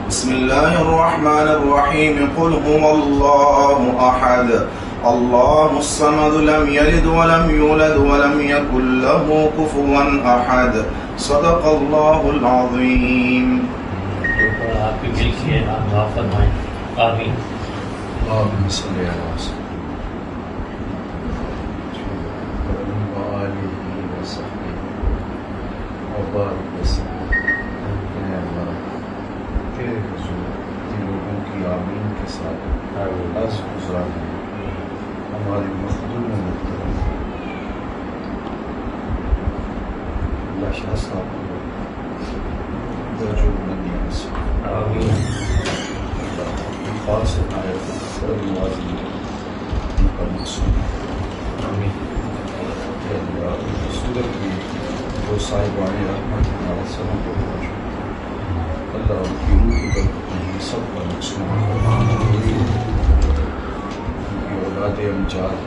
بسم الله الرحمن الرحيم قل هو الله أحد الله الصمد لم يلد ولم يولد ولم يكن له كفوا أحد صدق الله العظيم. آپ کی مل کی ہے آپ دعا فرمائیں. آمین. اللهم صل على سيدنا محمد وآله وصحبه وبارك وسلم. اے اللہ تیرے حضور ان لوگوں کی آمین کے ساتھ عرض گزار ہمارے مخدوم محترم اللہ شاہ صاحب کو درجہ بلندیاں سے آمین. خاص عنایت کرم نوازی ان کا مقصود آمین. کہ اللہ صورت میں وہ صاحبان رحمت ہمارے سروں کو پہنچو. اللہ ان کی روح کی برکت میں سب کا مقصود ان کی اولاد امجاد